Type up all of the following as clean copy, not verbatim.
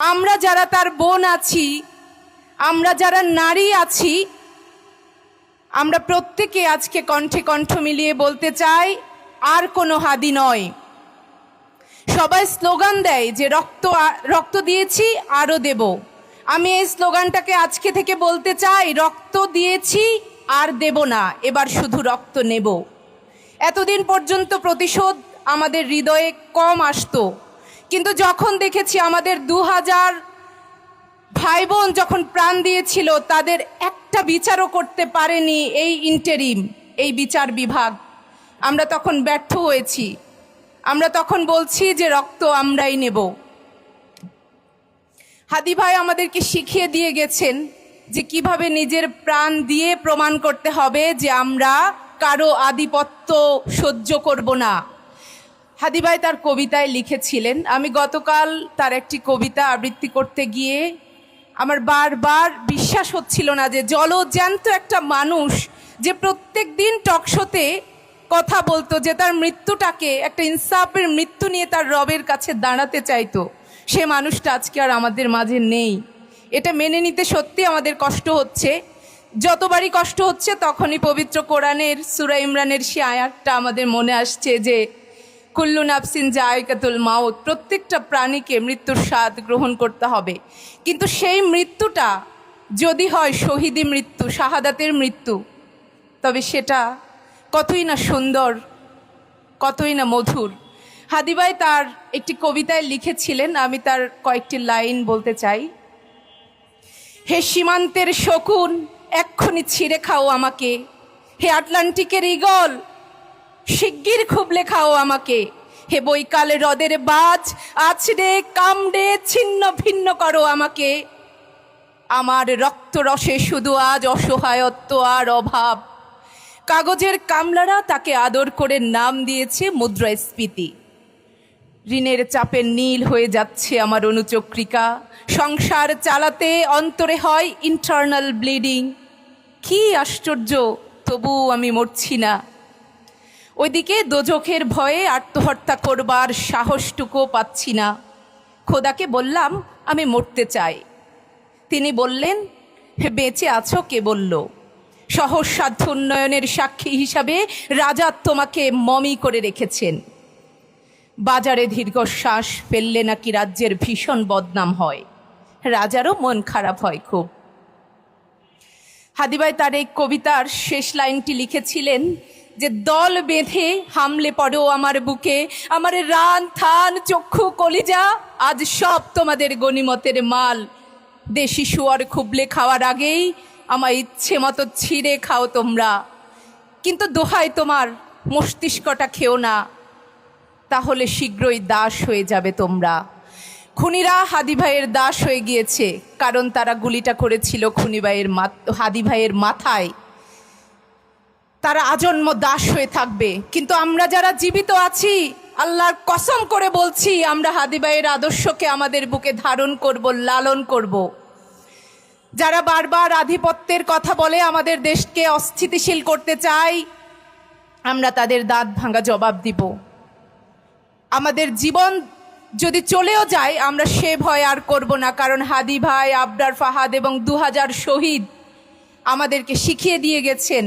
আমরা যারা তার বোন আছি, আমরা যারা নারী আছি, আমরা প্রত্যেকে আজকে কণ্ঠে কণ্ঠ মিলিয়ে বলতে চাই, আর কোনো হাদি নয়। সবাই স্লোগান দেয় যে রক্ত দিয়েছি আরও দেব। আমি এই স্লোগানটাকে আজকে থেকে বলতে চাই, রক্ত দিয়েছি আর দেব না, এবার শুধু রক্ত নেব। এতদিন পর্যন্ত প্রতিশোধ আমাদের হৃদয়ে কম আসতো, কিন্তু যখন দেখেছি আমাদের 2000 ভাই বোন যখন প্রাণ দিয়েছিল, তাদের একটা বিচারও করতে পারেনি এই ইন্টারিম, এই বিচার বিভাগ, আমরা তখন ব্যর্থ হয়েছি। আমরা তখন বলছি যে রক্ত আমরাই নেব। হাদি ভাই আমাদেরকে শিখিয়ে দিয়ে গেছেন যে কিভাবে নিজের প্রাণ দিয়ে প্রমাণ করতে হবে যে আমরা কারো আধিপত্য সহ্য করব না। হাদি ভাই তার কবিতায় লিখেছিলেন, আমি গতকাল তার একটি কবিতা আবৃত্তি করতে গিয়ে আমার বারবার বিশ্বাস হচ্ছিল না যে জলজ্যান্ত একটা মানুষ যে প্রত্যেক দিন টকশোতে কথা বলতো, যে তার মৃত্যুটাকে একটা ইনসাফের মৃত্যু নিয়ে তার রবের কাছে দাঁড়াতে চাইতো, সে মানুষটা আজকে আর আমাদের মাঝে নেই। এটা মেনে নিতে সত্যি আমাদের কষ্ট হচ্ছে। যতবারই কষ্ট হচ্ছে তখনই পবিত্র কোরআনের সূরা ইমরানের সে আয়াতটা আমাদের মনে আসছে যে কুল্লু নাফসিন জায়কাতুল মাউত, প্রত্যেকটা প্রাণীকে মৃত্যুর স্বাদ গ্রহণ করতে হবে। কিন্তু সেই মৃত্যুটা যদি হয় শহীদি মৃত্যু, শাহাদাতের মৃত্যু, তবে সেটা কতই না সুন্দর, কতই না মধুর। হাদি ভাই তার একটি কবিতায় লিখেছিলেন, আমি তার কয়েকটি লাইন বলতে চাই। হে সীমান্তের শকুন, এক্ষুনি ছিঁড়ে খাও আমাকে। হে আটলান্টিকের ঈগল, শিগগির খুবলে খাও আমাকে। হে বৈকাল হ্রদের বাজ, আছড়ে কামড়ে ছিন্ন ভিন্ন করো আমাকে। আমার রক্তরসে শুধু আজ অসহায়ত্ব আর অভাব। কাগজের কামলারা তাকে আদর করে নাম দিয়েছে মুদ্রাস্ফীতি। ঋণের চাপে নীল হয়ে যাচ্ছে আমার অনুচক্রিকা। সংসার চালাতে অন্তরে হয় ইন্টারনাল ব্লিডিং। কি আশ্চর্য, তবু আমি মরছি না। ওইদিকে দোজখের ভয়ে আত্মহত্যা করবার সাহসটুকুও পাচ্ছি না। খোদাকে বললাম আমি মরতে চাই। তিনি বললেন, বেঁচে আছো কে বলল? সহজসাধ্য উন্নয়নের সাক্ষী হিসাবে রাজা তোমাকে মমি করে রেখেছেন। বাজারে দীর্ঘশ্বাস ফেললে নাকি রাজ্যের ভীষণ বদনাম হয়। রাজারও মন খারাপ হয় খুব। হাদি ভাই তার এই কবিতার শেষ লাইনটি লিখেছিলেন যে দল বেঁধে হামলে পড়ো আমার বুকে, আমার রান থান চক্ষু কলিজা, আজ সব তোমাদের গনিমতের মাল। দেশি শুয়ার খুবলে খাওয়ার আগেই আমার ইচ্ছে মতো ছিঁড়ে খাও তোমরা, কিন্তু দোহাই তোমার মস্তিষ্কটা খেও না, তাহলে শীঘ্রই দাস হয়ে যাবে তোমরা। খুনিরা হাদি ভাইয়ের দাস হয়ে গিয়েছে, কারণ তারা গুলিটা করেছিল হাদি ভাইয়ের মাথায়। তারা আজন্ম দাস হয়ে থাকবে। কিন্তু আমরা যারা জীবিত আছি, আল্লাহর কসম করে বলছি, আমরা হাদি ভাইয়ের আদর্শকে আমাদের বুকে ধারণ করব, লালন করব। যারা বারবার আধিপত্যের কথা বলে আমাদের দেশকে অস্থিতিশীল করতে চায়, আমরা তাদের দাঁত ভাঙা জবাব দিব। আমাদের জীবন যদি চলেও যায়, আমরা সে ভয় আর করব না, কারণ হাদি ভাই, আবরার ফাহাদ এবং 2000 শহীদ আমাদেরকে শিখিয়ে দিয়ে গেছেন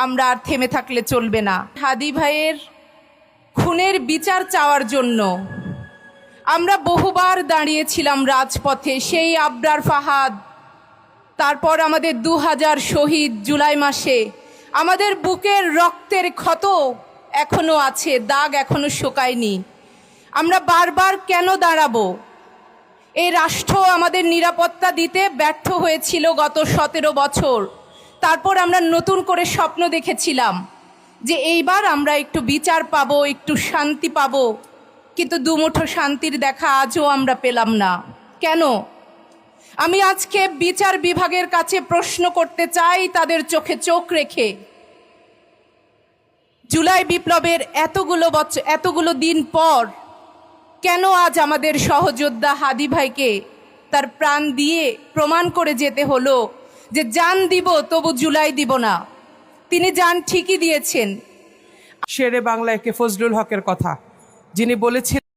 আমরা আর থেমে থাকলে চলবে না। হাদি ভাইয়ের খুনের বিচার চাওয়ার জন্য আমরা বহুবার দাঁড়িয়েছিলাম রাজপথে। সেই আবরার ফাহাদ, তারপর আমাদের 2000 শহীদ জুলাই মাসে, আমাদের বুকের রক্তের ক্ষত এখনো আছে, দাগ এখনো শুকায়নি। আমরা বারবার কেন দাঁড়াবো? এই রাষ্ট্র আমাদের নিরাপত্তা দিতে ব্যর্থ হয়েছিল গত 17 বছর। তারপর আমরা নতুন করে স্বপ্ন দেখেছিলাম যে এইবার আমরা একটু বিচার পাবো, একটু শান্তি পাবো, কিন্তু দুমুঠো শান্তির দেখা আজও আমরা পেলাম না। কেন? আমি আজকে বিচার বিভাগের কাছে প্রশ্ন করতে চাই, তাদের চোখে চোখ রেখে, জুলাই বিপ্লবের এতগুলো দিন পর কেন আজ আমাদের সহযোদ্ধা হাদি ভাইকে তার প্রাণ দিয়ে প্রমাণ করে যেতে হলো যে জান দিব তবু জুলাই দিব না? তিনি জান ঠিকই দিয়েছেন। শেরে বাংলা একে ফজলুল হকের কথা, যিনি বলেছিলেন